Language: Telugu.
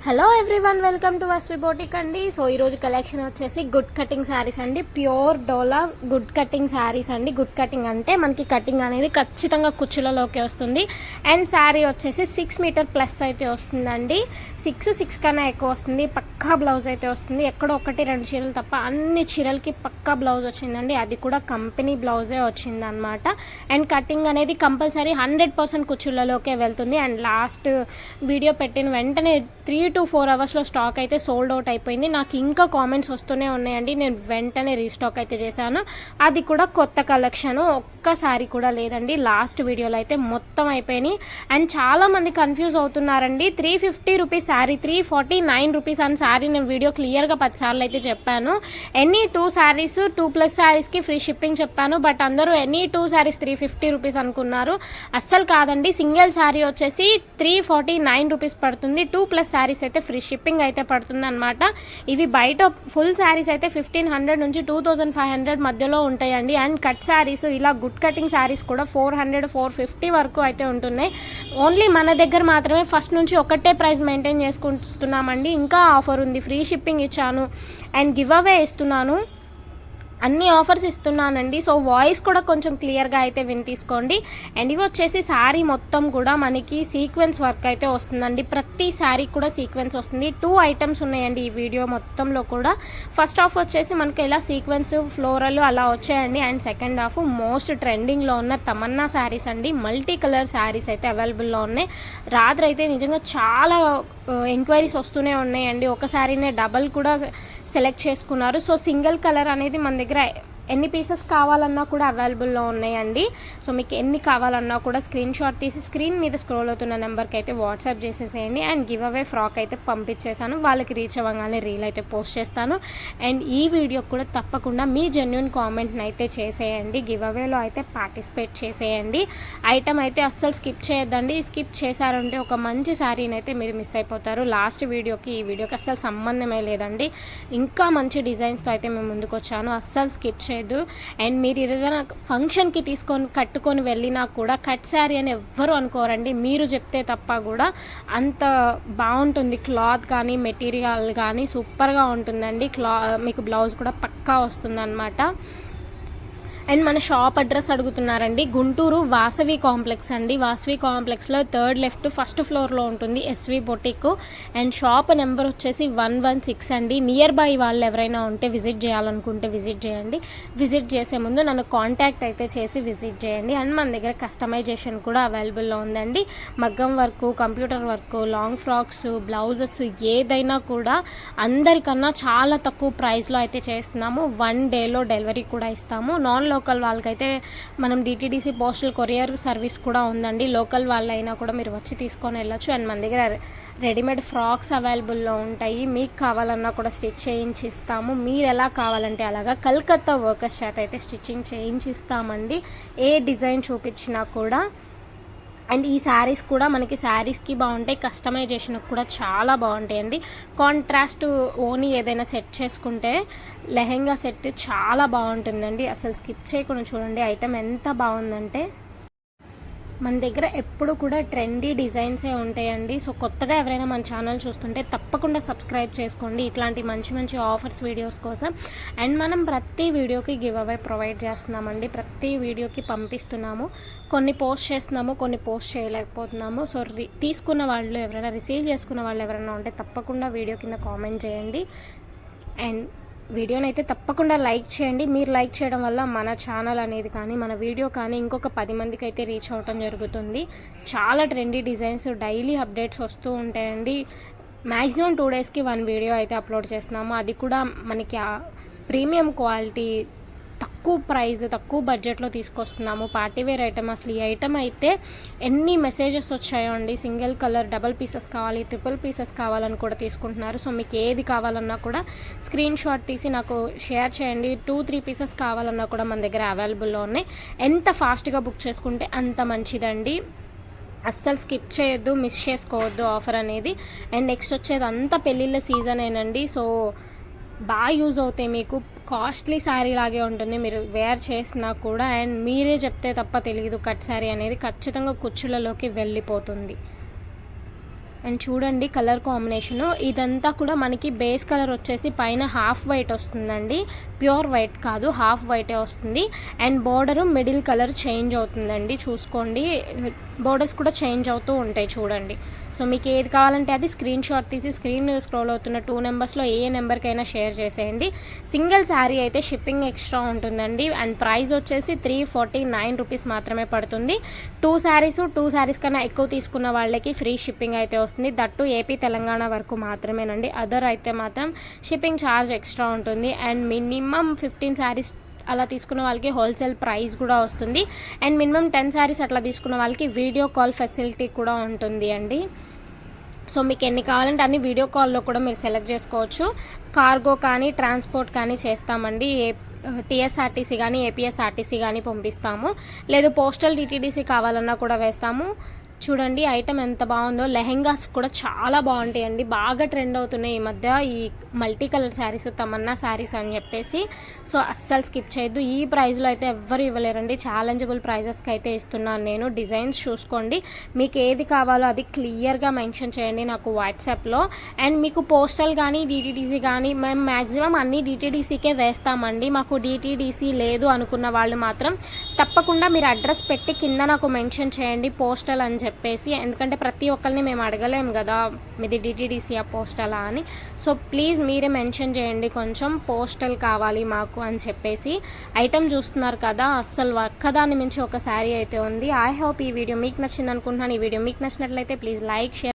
Hello everyone, welcome to Asvi boutique అండి. సో ఈరోజు కలెక్షన్ వచ్చేసి గుడ్ కటింగ్ శారీస్ అండి. Pure Dola good cutting saris అండి. గుడ్ కటింగ్ అంటే మనకి కటింగ్ అనేది ఖచ్చితంగా కుచ్చులలోకి వస్తుంది. అండ్ శారీ వచ్చేసి 6 మీటర్ ప్లస్ అయితే వస్తుందండి. 6 కన్నా ఎక్కువ వస్తుంది. పక్కా బ్లౌజ్ అయితే వస్తుంది. ఎక్కడో 1-2 చీరలు తప్ప అన్ని చీరలకి పక్కా బ్లౌజ్ వచ్చిందండి. అది కూడా కంపెనీ బ్లౌజే వచ్చిందనమాట. అండ్ కటింగ్ అనేది కంపల్సరీ 100% కుచ్చులలోకే వెళ్తుంది. అండ్ లాస్ట్ వీడియో పెట్టిన వెంటనే 3 to 4 అవర్స్లో స్టాక్ అయితే సోల్డ్ అవుట్ అయిపోయింది. నాకు ఇంకా కామెంట్స్ వస్తూనే ఉన్నాయండి. నేను వెంటనే రీస్టాక్ అయితే చేశాను. అది కూడా కొత్త కలెక్షన్, ఒక్కసారి కూడా లేదండి. లాస్ట్ వీడియోలో అయితే మొత్తం అయిపోయినాయి. అండ్ చాలామంది కన్ఫ్యూజ్ అవుతున్నారండి. 350 రూపీస్ శారీ, 349 రూపీస్ అని శారీ నేను వీడియో క్లియర్గా 10 సార్లు అయితే చెప్పాను. ఎనీ 2 శారీస్ 2+ శారీస్కి ఫ్రీ షిప్పింగ్ చెప్పాను. బట్ అందరూ ఎనీ 2 శారీస్ 350 రూపీస్ అనుకున్నారు. అస్సలు కాదండి. సింగిల్ శారీ వచ్చేసి 349 రూపీస్ పడుతుంది. 2+ శారీస్ అయితే ఫ్రీ షిప్పింగ్ అయితే పడుతుంది అనమాట. ఇవి బయట ఫుల్ శారీస్ అయితే 1500 నుంచి 2500 మధ్యలో ఉంటాయండి. అండ్ కట్ శారీస్, ఇలా గుడ్ కటింగ్ శారీస్ కూడా 400-450 వరకు అయితే ఉంటున్నాయి. ఓన్లీ మన దగ్గర మాత్రమే ఫస్ట్ నుంచి ఒకటే ప్రైస్ మెయింటైన్ చేసుకుంటున్నామండి. ఇంకా ఆఫర్ ఉంది, ఫ్రీ షిప్పింగ్ ఇచ్చాను అండ్ గివ్ అవే ఇస్తున్నాను, అన్ని ఆఫర్స్ ఇస్తున్నానండి. సో వాయిస్ కూడా కొంచెం క్లియర్గా అయితే విని తీసుకోండి. అండ్ ఇవి వచ్చేసి శారీ మొత్తం కూడా మనకి సీక్వెన్స్ వర్క్ అయితే వస్తుందండి. ప్రతి శారీ కూడా సీక్వెన్స్ వస్తుంది. 2 ఐటమ్స్ ఉన్నాయండి ఈ వీడియో మొత్తంలో కూడా. ఫస్ట్ హాఫ్ వచ్చేసి మనకి ఇలా సీక్వెన్స్ ఫ్లోరల్ అలా వచ్చాయండి. అండ్ సెకండ్ హాఫ్ మోస్ట్ ట్రెండింగ్లో ఉన్న తమన్నా శారీస్ అండి. మల్టీ కలర్ శారీస్ అయితే అవైలబుల్లో ఉన్నాయి. రాత్రి అయితే నిజంగా చాలా ఎంక్వైరీస్ వస్తూనే ఉన్నాయండి. ఒక శారీనే డబల్ కూడా సెలెక్ట్ చేసుకున్నారు. సో సింగిల్ కలర్ అనేది మన దగ్గర ఎన్ని పీసెస్ కావాలన్నా కూడా అవైలబుల్లో ఉన్నాయండి. సో మీకు ఎన్ని కావాలన్నా కూడా స్క్రీన్ షాట్ తీసి స్క్రీన్ మీద స్క్రోల్ అవుతున్న నెంబర్కి అయితే వాట్సాప్ చేసేసేయండి. అండ్ గివ్ అవే ఫ్రాక్ అయితే పంపించేశాను. వాళ్ళకి రీచ్ అవ్వగానే రీల్ అయితే పోస్ట్ చేస్తాను. అండ్ ఈ వీడియో కూడా తప్పకుండా మీ జెన్యున్ కామెంట్ని అయితే చేసేయండి. గివ్ అవేలో అయితే పార్టిసిపేట్ చేసేయండి. ఐటమ్ అయితే అస్సలు స్కిప్ చేయొద్దండి. స్కిప్ చేశారంటే ఒక మంచి శారీని అయితే మీరు మిస్ అయిపోతారు. లాస్ట్ వీడియోకి ఈ వీడియోకి అస్సలు సంబంధమే లేదండి. ఇంకా మంచి డిజైన్స్తో అయితే మేము ముందుకు వచ్చాను. అస్సలు స్కిప్ చేయొద్దు. అండ్ మీరు ఏదైనా ఫంక్షన్కి కట్టుకొని వెళ్ళినా కూడా కట్ శారీ అని ఎవ్వరు అనుకోరండి. మీరు చెప్తే తప్ప కూడా అంత బాగుంటుంది. క్లాత్ కానీ మెటీరియల్ కానీ సూపర్గా ఉంటుందండి. మీకు బ్లౌజ్ కూడా పక్కా వస్తుంది అన్నమాట. అండ్ మన షాప్ అడ్రస్ అడుగుతున్నారండి. గుంటూరు వాసవి కాంప్లెక్స్ అండి. వాసవి కాంప్లెక్స్లో 3rd లెఫ్ట్ ఫస్ట్ ఫ్లోర్లో ఉంటుంది SV boutique. And shop number వచ్చేసి 116 అండి. నియర్ బై వాళ్ళు ఎవరైనా ఉంటే విజిట్ చేయాలనుకుంటే విజిట్ చేయండి. విజిట్ చేసే ముందు నన్ను కాంటాక్ట్ అయితే చేసి విజిట్ చేయండి. అండ్ మన దగ్గర కస్టమైజేషన్ కూడా అవైలబుల్లో ఉందండి. మగ్గం work, computer work, long frocks, blouses ఏదైనా కూడా అందరికన్నా చాలా తక్కువ ప్రైస్లో అయితే చేస్తున్నాము. 1 డేలో డెలివరీ కూడా ఇస్తాము. నాన్ లోకల్ వాళ్ళకైతే మనం డిటీడీసీ పోస్టల్ కొరియర్ సర్వీస్ కూడా ఉందండి. లోకల్ వాళ్ళైనా కూడా మీరు వచ్చి తీసుకొని వెళ్ళొచ్చు. అండ్ మన దగ్గర రెడీమేడ్ ఫ్రాక్స్ అవైలబుల్లో ఉంటాయి. మీకు కావాలన్నా కూడా స్టిచ్ చేయించి ఇస్తాము. మీరు ఎలా కావాలంటే అలాగా కలకత్తా వర్కర్స్ చేత అయితే స్టిచ్చింగ్ చేయించి ఇస్తామండి. ఏ డిజైన్ చూపించినా కూడా. అండ్ ఈ శారీస్ కూడా మనకి శారీస్కి బాగుంటాయి, కస్టమైజేషన్కి కూడా చాలా బాగుంటాయండి. కాంట్రాస్ట్ ఓనీ ఏదైనా సెట్ చేసుకుంటే లెహెంగా సెట్ చాలా బాగుంటుందండి. అసలు స్కిప్ చేయకుండా చూడండి. ఐటమ్ ఎంత బాగుందంటే మన దగ్గర ఎప్పుడు కూడా ట్రెండీ డిజైన్సే ఉంటాయండి. సో కొత్తగా ఎవరైనా మన ఛానల్ చూస్తుంటే తప్పకుండా సబ్స్క్రైబ్ చేసుకోండి ఇట్లాంటి మంచి మంచి ఆఫర్స్ వీడియోస్ కోసం. అండ్ మనం ప్రతి వీడియోకి గివ్ అవే ప్రొవైడ్ చేస్తున్నామండి. ప్రతి వీడియోకి పంపిస్తున్నాము. కొన్ని పోస్ట్ చేస్తున్నాము, కొన్ని పోస్ట్ చేయలేకపోతున్నాము. సో తీసుకున్న వాళ్ళు ఎవరైనా, రిసీవ్ చేసుకున్న వాళ్ళు ఎవరైనా ఉంటే తప్పకుండా వీడియో కింద కామెంట్ చేయండి. అండ్ వీడియోని అయితే తప్పకుండా లైక్ చేయండి. మీరు లైక్ చేయడం వల్ల మన ఛానల్ అనేది కానీ మన వీడియో కానీ ఇంకొక 10 మందికి అయితే రీచ్ అవ్వడం జరుగుతుంది. చాలా ట్రెండీ డిజైన్స్ డైలీ అప్డేట్స్ వస్తూ ఉంటాయండి. మ్యాక్సిమం 2 డేస్కి 1 వీడియో అయితే అప్లోడ్ చేస్తున్నాము. అది కూడా మనకి ప్రీమియం క్వాలిటీ, తక్కువ ప్రైస్, తక్కువ బడ్జెట్లో తీసుకొస్తున్నాము. Party wear item. అసలు ఈ ఐటమ్ అయితే ఎన్ని మెసేజెస్ వచ్చాయో అండి. సింగిల్ కలర్, డబల్ పీసెస్ కావాలి, ట్రిపుల్ పీసెస్ కావాలని కూడా తీసుకుంటున్నారు. సో మీకు ఏది కావాలన్నా కూడా స్క్రీన్ షాట్ తీసి నాకు షేర్ చేయండి. 2-3 పీసెస్ కావాలన్నా కూడా మన దగ్గర అవైలబుల్లో ఉన్నాయి. ఎంత ఫాస్ట్గా బుక్ చేసుకుంటే అంత మంచిదండి. అస్సలు స్కిప్ చేయొద్దు, మిస్ చేసుకోవద్దు ఆఫర్ అనేది. అండ్ నెక్స్ట్ వచ్చేది అంతా పెళ్ళిళ్ళ సీజన్ ఏనండి. సో బాగా యూజ్ అవుతాయి మీకు. కాస్ట్లీ శారీ లాగే ఉంటుంది మీరు వేర్ చేసినా కూడా. అండ్ మీరే చెప్తే తప్ప తెలియదు కట్ శారీ అనేది ఖచ్చితంగా కుచ్చులలోకి వెళ్ళిపోతుంది. అండ్ చూడండి కలర్ కాంబినేషను, ఇదంతా కూడా మనకి బేస్ కలర్ వచ్చేసి పైన హాఫ్ వైట్ వస్తుందండి, ప్యూర్ వైట్ కాదు, హాఫ్ వైటే వస్తుంది. And border middle colour change అవుతుందండి, చూసుకోండి బోర్డర్స్ కూడా చేంజ్ అవుతూ ఉంటాయి చూడండి. సో మీకు ఏది కావాలంటే అది స్క్రీన్ షాట్ తీసి స్క్రీన్ స్క్రోల్ అవుతున్న 2 నెంబర్స్లో ఏ నెంబర్కైనా షేర్ చేసేయండి. సింగిల్ శారీ అయితే షిప్పింగ్ ఎక్స్ట్రా ఉంటుందండి. అండ్ ప్రైస్ వచ్చేసి 349 రూపీస్ మాత్రమే పడుతుంది. 2 శారీస్ కన్నా ఎక్కువ తీసుకున్న వాళ్ళకి ఫ్రీ షిప్పింగ్ అయితే వస్తుంది. దట్టు ఏపీ తెలంగాణ వరకు మాత్రమేనండి. అదర్ అయితే మాత్రం షిప్పింగ్ ఛార్జ్ ఎక్స్ట్రా ఉంటుంది. అండ్ మినిమం 15 శారీస్ అలా తీసుకున్న వాళ్ళకి హోల్సేల్ ప్రైస్ కూడా వస్తుంది. అండ్ మినిమం 10 శారీస్ అట్లా తీసుకున్న వాళ్ళకి వీడియో కాల్ ఫెసిలిటీ కూడా ఉంటుంది అండి. సో మీకు ఎన్ని కావాలంటే అన్ని వీడియో కాల్లో కూడా మీరు సెలెక్ట్ చేసుకోవచ్చు. కార్గో కానీ ట్రాన్స్పోర్ట్ కానీ చేస్తామండి. టీఎస్ఆర్టీసీ కానీ ఏపీఎస్ఆర్టీసీ కానీ పంపిస్తాము. లేదు పోస్టల్ డిటీడీసీ కావాలన్నా కూడా వేస్తాము. చూడండి ఐటమ్ ఎంత బాగుందో. లెహెంగాస్ కూడా చాలా బాగుంటాయండి, బాగా ట్రెండ్ అవుతున్నాయి ఈ మధ్య ఈ మల్టీ కలర్ శారీస్, తమన్నా శారీస్ అని చెప్పేసి. సో అస్సలు స్కిప్ చేయొద్దు. ఈ ప్రైస్లో అయితే ఎవ్వరు ఇవ్వలేరండి, ఛాలెంజబుల్ ప్రైజెస్కి అయితే ఇస్తున్నాను నేను. డిజైన్స్ చూసుకోండి, మీకు ఏది కావాలో అది క్లియర్గా మెన్షన్ చేయండి నాకు వాట్సాప్లో. అండ్ మీకు పోస్టల్ కానీ డిటీడీసీ కానీ మేము మ్యాక్సిమం అన్ని డిటీడీసీకే వేస్తామండి. మాకు డిటీడీసీ లేదు అనుకున్న వాళ్ళు మాత్రం తప్పకుండా మీరు అడ్రస్ పెట్టి కింద నాకు మెన్షన్ చేయండి పోస్టల్ అని చెప్పేసి. ఎందుకంటే ప్రతి ఒక్కరిని మేము అడగలేము కదా మీది డిటీడీసీ పోస్టలా అని. సో ప్లీజ్ మీరే మెన్షన్ చేయండి కొంచెం పోస్టల్ కావాలి మాకు అని చెప్పేసి. ఐటమ్ చూస్తున్నారు కదా, అస్సలు ఒక్కదాని మించి ఒక శారీ అయితే ఉంది. ఐ హోప్ ఈ వీడియో మీకు నచ్చింది అనుకుంటున్నాను. ఈ వీడియో మీకు నచ్చినట్లయితే ప్లీజ్ లైక్, షేర్.